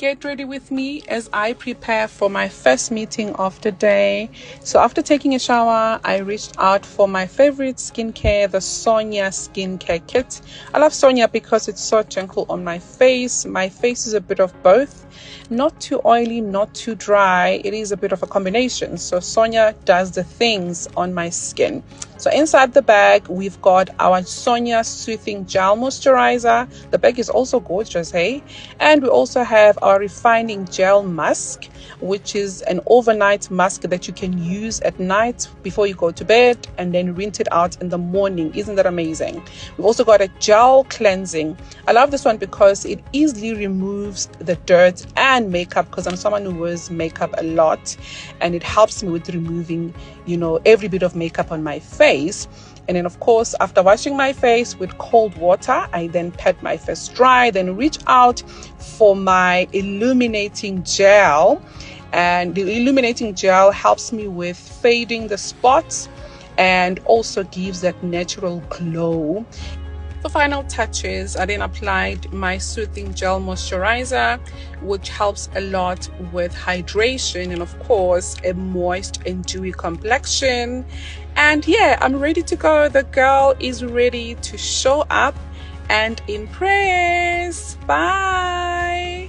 get ready with me as I prepare for my first meeting of the day. So after taking a shower, I reached out for my favorite skincare, the Sonya skincare kit. I love Sonya because it's so gentle on my face. My face is a bit of both, not too oily, not too dry. It is a bit of a combination. So Sonya does the things on my skin. So inside the bag, we've got our Sonya Soothing Gel Moisturizer. The bag is also gorgeous, hey? And we also have our Refining Gel Mask, which is an overnight mask that you can use at night before you go to bed and then rinse it out in the morning. Isn't that amazing? We've also got a gel cleansing. I love this one because it easily removes the dirt and makeup, because I'm someone who wears makeup a lot, and it helps me with removing, every bit of makeup on my face. And then, of course, after washing my face with cold water, I then pat my face dry, then reach out for my illuminating gel. And the illuminating gel helps me with fading the spots and also gives that natural glow. For final touches, I then applied my Soothing Gel Moisturizer, which helps a lot with hydration and, of course, a moist and dewy complexion. And yeah, I'm ready to go. The girl is ready to show up and impress. Bye.